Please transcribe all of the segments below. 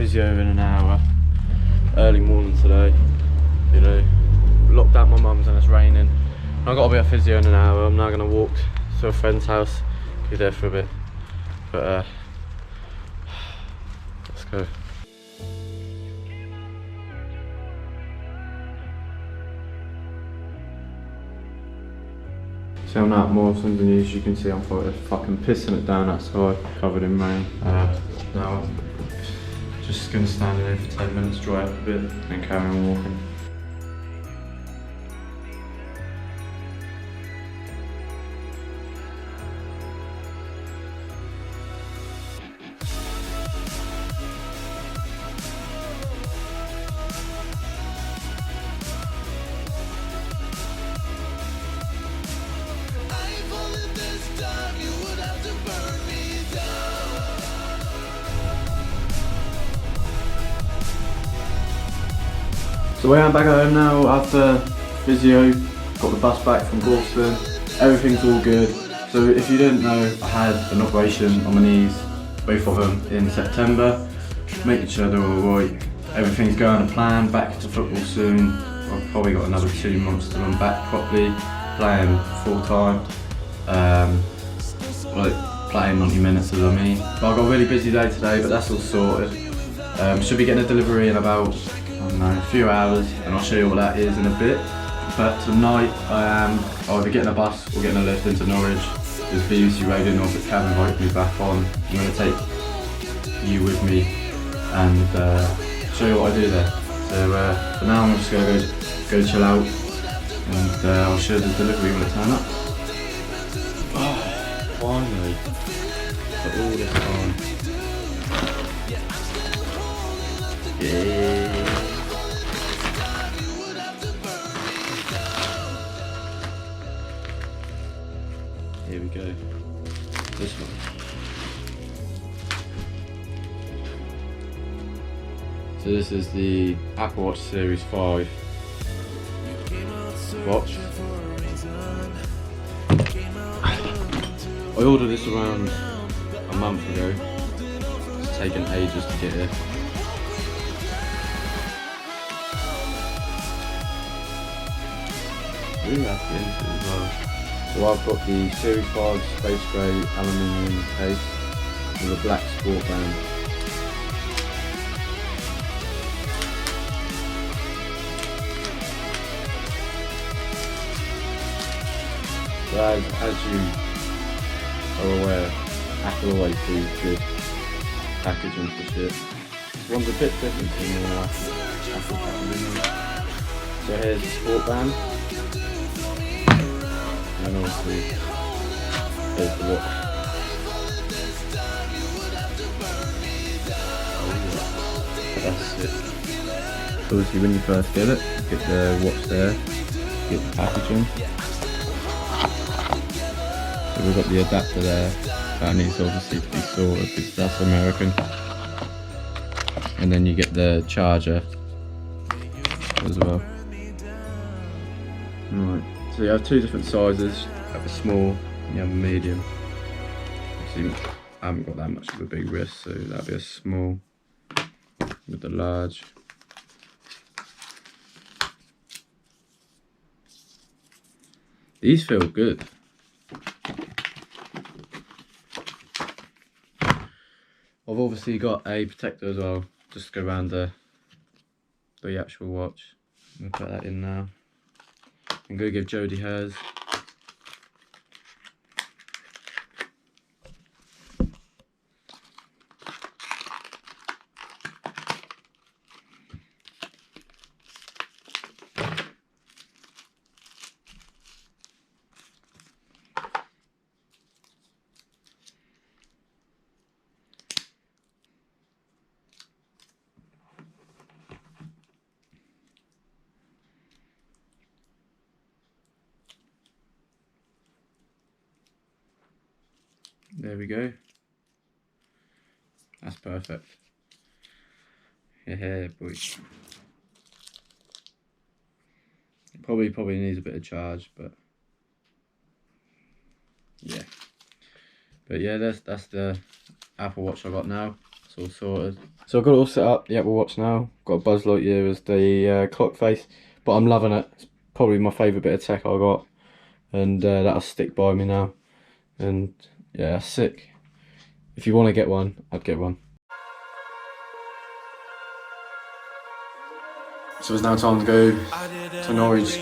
physio in an hour. Early morning today, you know. Locked out my mum's and it's raining. I've got to be at physio in an hour. I'm now going to walk to a friend's house, be there for a bit. But let's go. So I'm out at Morrison's, and as you can see I'm fucking pissing it down outside, covered in rain. Now I'm just going to stand there for 10 minutes, dry up a bit, and carry on walking. So I'm back at home now after physio, got the bus back from Boston, everything's all good. So if you didn't know, I had an operation on my knees, both of them in September, making sure they're alright. Everything's going to plan, back to football soon. I've probably got another 2 months till I'm back properly, playing full time. Like playing 90 minutes as I mean. But I've got a really busy day today, but that's all sorted. Should be getting a delivery in about, I don't know, a few hours, and I'll show you what that is in a bit. But tonight I am either getting a bus or getting a lift into Norwich. There's BBC Radio Norfolk have invited me back on. I'm going to take you with me and show you what I do there. So for now I'm just going to go chill out, and I'll show you the delivery when it turns up. Oh, finally, for all this time. Yeah. Here we go. This one. So this is the Apple Watch Series 5 watch. I ordered this around a month ago. It's taken ages to get here. Really have to get into it as well. So I've got the Series 5 Space Grey aluminium case with a black sport band. So as you are aware, Apple always do good packaging for shit. This one's a bit different to normal Apple packaging. So here's the sport band. And obviously, here's the watch. That's it. So obviously when you first get it, get the watch there, get the packaging. So we've got the adapter there, that needs obviously to be sorted because that's American. And then you get the charger as well. Right. So you have two different sizes, you have a small and you have a medium. Obviously I haven't got that much of a big wrist, so that'll be a small with the large. These feel good. I've obviously got a protector as well, just to go around the actual watch. I'm gonna put that in now. I'm going to give Jodie hers. There we go. That's perfect. Yeah, boy. Probably needs a bit of charge, but yeah. But yeah, that's the Apple Watch I got now. that's all sorted. So I've got it all set up, the Apple Watch now. Got a Buzz Lightyear as the clock face, but I'm loving it. It's probably my favourite bit of tech I got, and that'll stick by me now. And yeah, sick. If you want to get one, I'd get one. So it's now time to go to Norwich.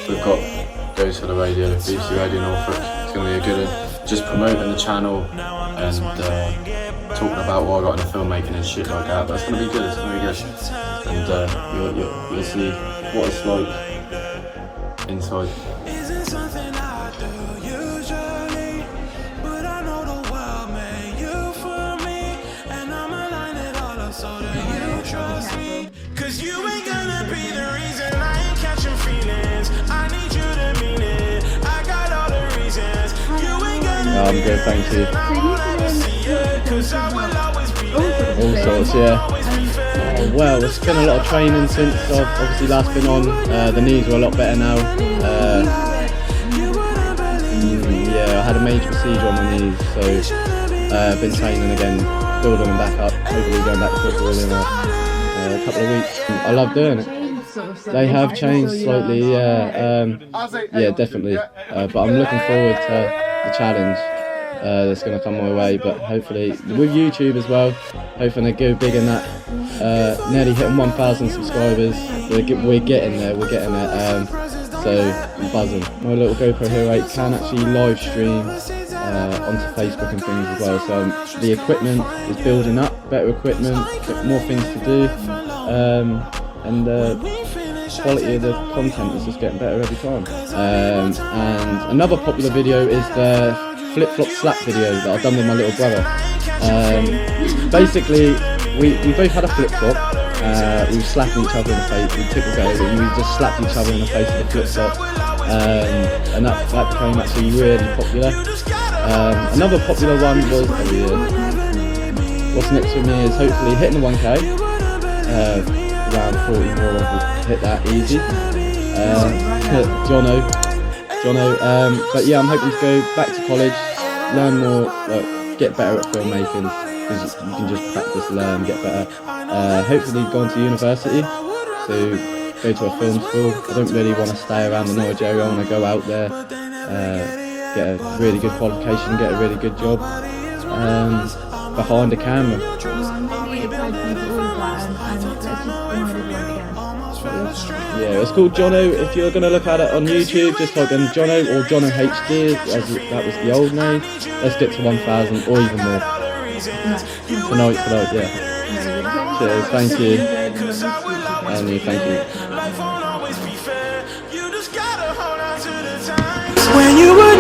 We've got go to the radio, BBC Radio Norfolk. It's going to be a good one. Just promoting the channel and talking about what I got in the filmmaking and shit like that. But it's going to be good. It's going to be good. And you'll see what it's like inside. Cause you ain't gonna be the reason I ain't catching feelings. I need you to mean it. I got all the reasons. You ain't gonna I'm good, thank you. cause I will always be there. All sorts, yeah. Oh, well, it's been a lot of training since I've obviously last been on. The knees are a lot better now. Yeah, I had a major procedure on my knees, so I've been training again, building them back up, hopefully going back to football in a couple of weeks. I love doing it. They have changed slightly, yeah, yeah, definitely. But I'm looking forward to the challenge that's going to come my way. But hopefully, with YouTube as well, hoping to go big in that. Nearly hitting 1,000 subscribers. We're getting there. We're getting it. So I'm buzzing. My little GoPro Hero 8 can actually live stream onto Facebook and things as well. So the equipment is building up, better equipment, more things to do, and the quality of the content is just getting better every time. And another popular video is the flip-flop slap video that I've done with my little brother. Basically, we both had a flip-flop. We were slapping each other in the face. We took a go, but we just slapped each other in the face with a flip-flop. And that became actually really popular. Another popular one was, what's next for me is hopefully hitting the 1k, around 40 more, we'll hit that easy. Jono, but yeah, I'm hoping to go back to college, learn more, like, get better at filmmaking, because you can just practice, learn, get better. Hopefully go on to university, so go to a film school. I don't really want to stay around the Norwich area, I want to go out there, get a really good qualification, get a really good job behind the camera. Yeah, it's called Jono. If you're going to look at it on YouTube, just type in Jono or Jono HD, that was the old name. Let's get to 1,000 or even more. Tonight, yeah. Cheers, thank you. And thank you. When you were